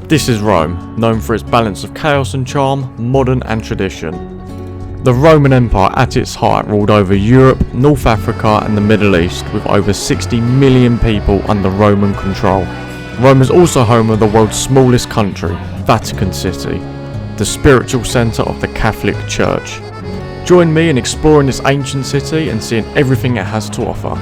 This is Rome, known for its balance of chaos and charm, modern and tradition. The Roman Empire at its height ruled over Europe, North Africa and the Middle East, with over 60 million people under Roman control. Rome is also home of the world's smallest country, Vatican City, the spiritual centre of the Catholic Church. Join me in exploring this ancient city and seeing everything it has to offer.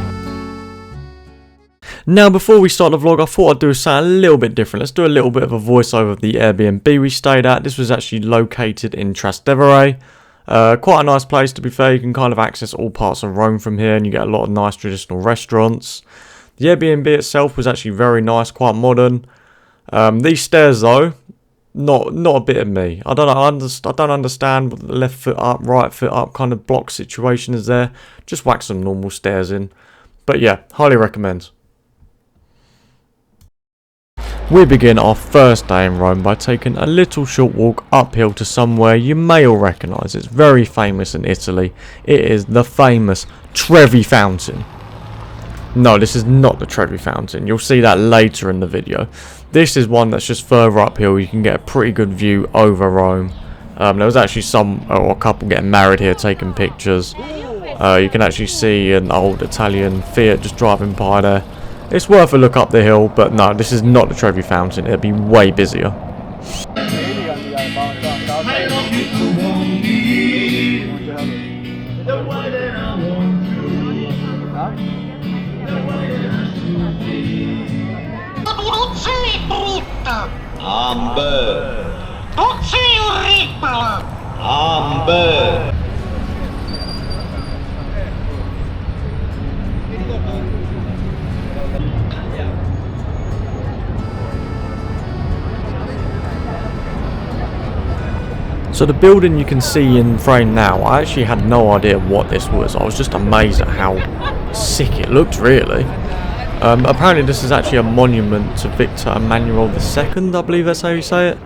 Now, before we start the vlog, I thought I'd do something a little bit different. Let's do a little bit of a voiceover of the Airbnb we stayed at. This was actually located in Trastevere. Quite a nice place, to be fair. You can kind of access all parts of Rome from here, and you get a lot of nice traditional restaurants. The Airbnb itself was actually very nice, quite modern. These stairs, though, not a bit of me. I don't understand what the left foot up, right foot up kind of block situation is there. Just whack some normal stairs in. But yeah, highly recommend. We begin our first day in Rome by taking a little short walk uphill to somewhere you may all recognise. It's very famous in Italy. It is the famous Trevi fountain. No, this is not the Trevi fountain. You'll see that later in the video. This is one that's just further uphill. You can get a pretty good view over Rome. There was actually a couple getting married here taking pictures. You can actually see an old Italian Fiat just driving by there. It's worth a look up the hill, but no, this is not the Trevi fountain. It'll be way busier. So the building you can see in frame now, I actually had no idea what this was. I was just amazed at how sick it looked, really. Apparently this is actually a monument to Victor Emmanuel II, I believe that's how you say it.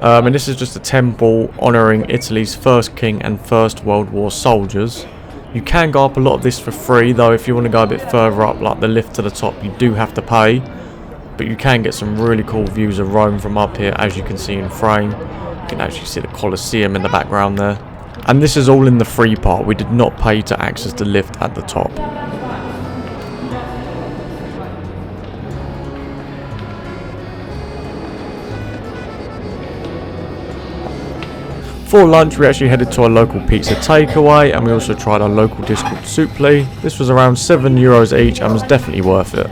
And this is just a temple honouring Italy's first king and First World War soldiers. You can go up a lot of this for free, though if you want to go a bit further up, like the lift to the top, you do have to pay. But you can get some really cool views of Rome from up here, as you can see in frame. You can actually see the Colosseum in the background there. And this is all in the free part. We did not pay to access the lift at the top. For lunch, we actually headed to a local pizza takeaway, and we also tried a local dish called Supli. This was around €7 each and was definitely worth it.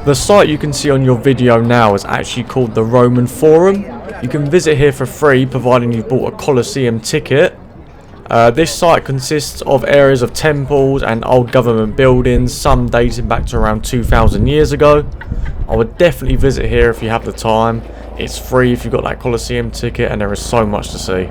The site you can see on your video now is actually called the Roman Forum. You can visit here for free, providing you've bought a Colosseum ticket. This site consists of areas of temples and old government buildings, some dating back to around 2,000 years ago. I would definitely visit here if you have the time. It's free if you've got that Colosseum ticket, and there is so much to see.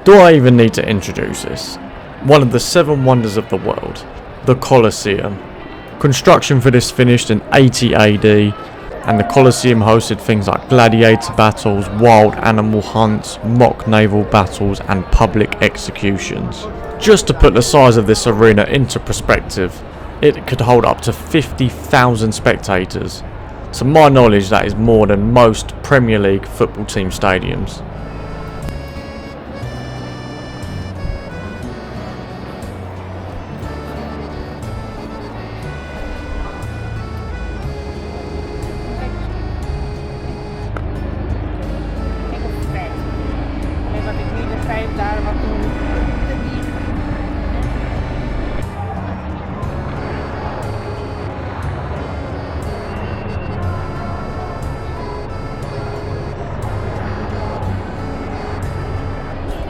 Do I even need to introduce this? one of the 7 wonders of the world, the Colosseum. Construction for this finished in 80 AD, and the Colosseum hosted things like gladiator battles, wild animal hunts, mock naval battles, and public executions. Just to put the size of this arena into perspective, it could hold up to 50,000 spectators. To my knowledge, that is more than most Premier League football team stadiums.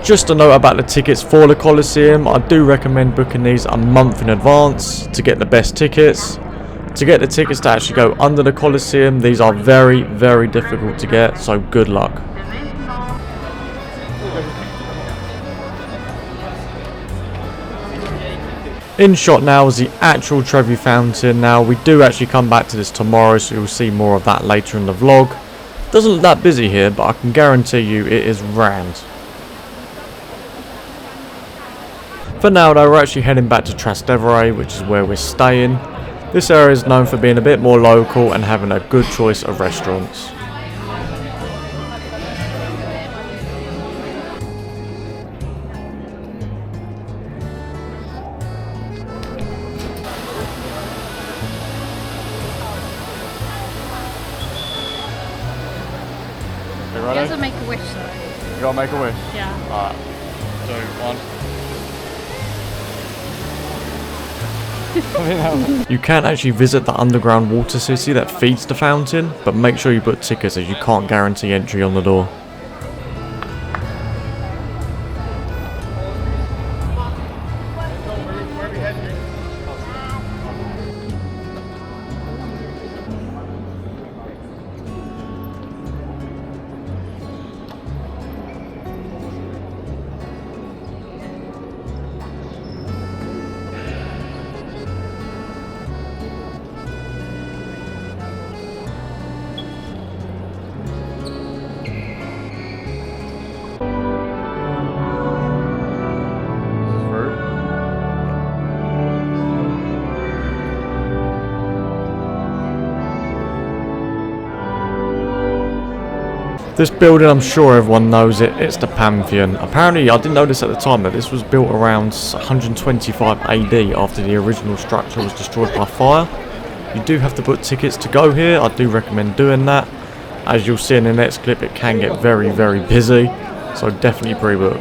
Just a note about the tickets for the Colosseum, I do recommend booking these a month in advance to get the best tickets. To get the tickets to actually go under the Colosseum, these are very, very difficult to get, so good luck. In shot now is the actual Trevi fountain. Now we do actually come back to this tomorrow, so you'll see more of that later in the vlog. Doesn't look that busy here, but I can guarantee you it is rammed. For now though, we're actually heading back to Trastevere, which is where we're staying. This area is known for being a bit more local and having a good choice of restaurants. You ready? You have to make a wish though. You gotta make a wish? Yeah. Alright. 2, 1. You can actually visit the underground water city that feeds the fountain, but make sure you book tickets as you can't guarantee entry on the door. This building, I'm sure everyone knows it, it's the Pantheon. Apparently, I didn't know this at the time, but this was built around 125 AD after the original structure was destroyed by fire. You do have to book tickets to go here, I do recommend doing that. As you'll see in the next clip, it can get very, very busy, so definitely pre-book.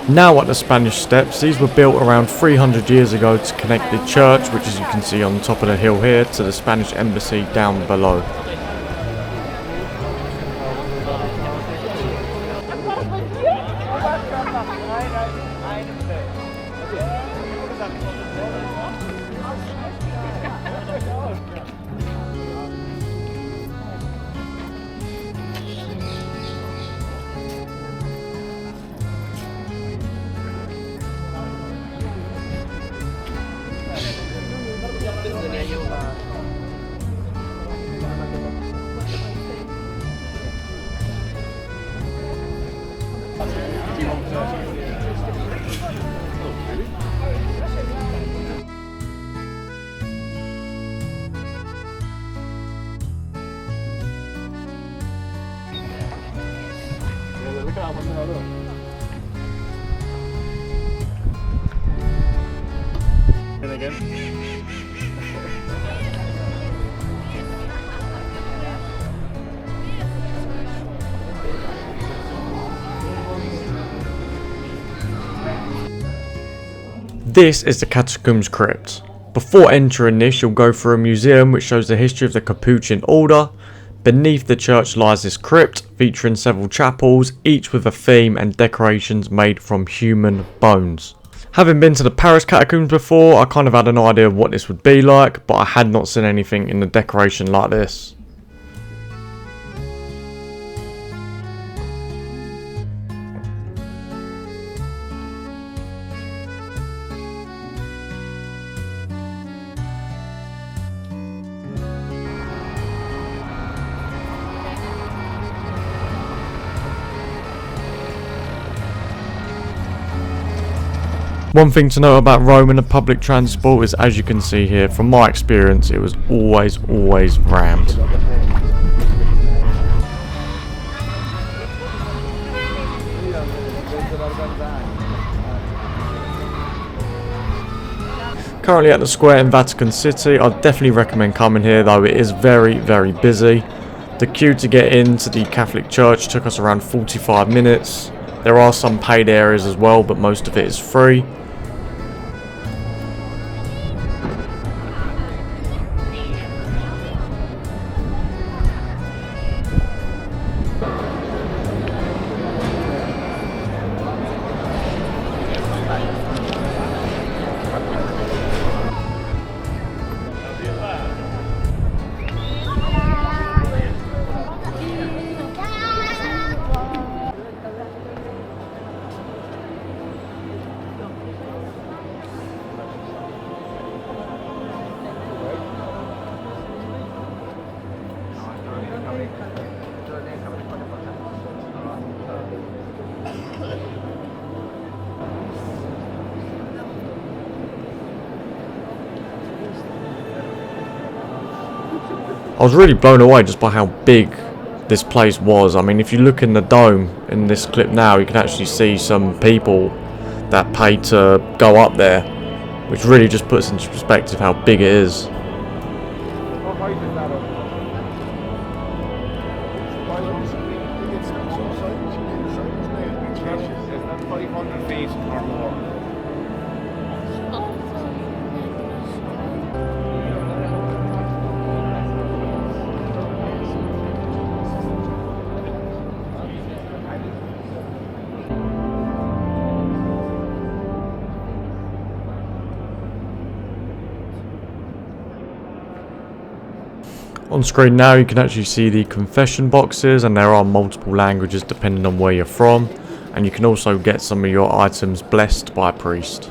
Now at the Spanish Steps, these were built around 300 years ago to connect the church, which as you can see on the top of the hill here, to the Spanish embassy down below. This is the Catacombs Crypt. Before entering this, you'll go through a museum which shows the history of the Capuchin order. Beneath the church lies this crypt, featuring several chapels, each with a theme and decorations made from human bones. Having been to the Paris catacombs before, I kind of had an idea of what this would be like, but I had not seen anything in the decoration like this. One thing to note about Rome and the public transport is, as you can see here, from my experience, it was always rammed. Currently at the square in Vatican City. I'd definitely recommend coming here, though it is very busy. The queue to get into the Catholic Church took us around 45 minutes. There are some paid areas as well, but most of it is free. I was really blown away just by how big this place was. I mean, if you look in the dome in this clip now, you can actually see some people that paid to go up there, which really just puts into perspective how big it is. On screen now you can actually see the confession boxes, and there are multiple languages depending on where you're from, and you can also get some of your items blessed by a priest.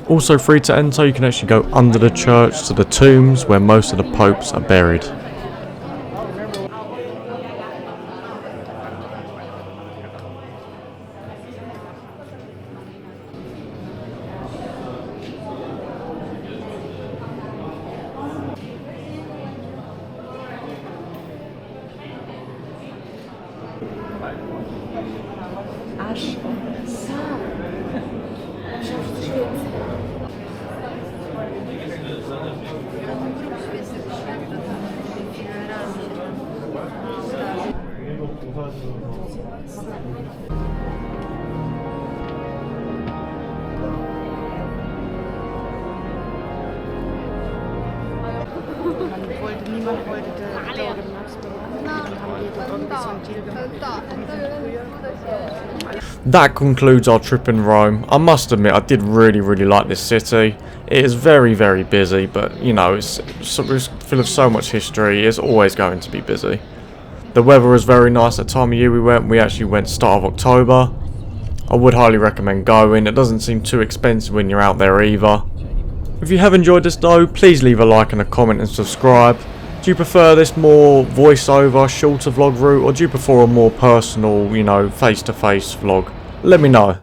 Also free to enter, you can actually go under the church to the tombs where most of the popes are buried. That concludes our trip in Rome. I must admit I did really like this city. It is very busy, but you know, it's full of so much history. It's always going to be busy. The weather was very nice at the time of year we went. We actually went start of October. I would highly recommend going. It doesn't seem too expensive when you're out there either. If you have enjoyed this though, please leave a like and a comment and subscribe. Do you prefer this more voiceover, shorter vlog route, or do you prefer a more personal, you know, face-to-face vlog? Let me know.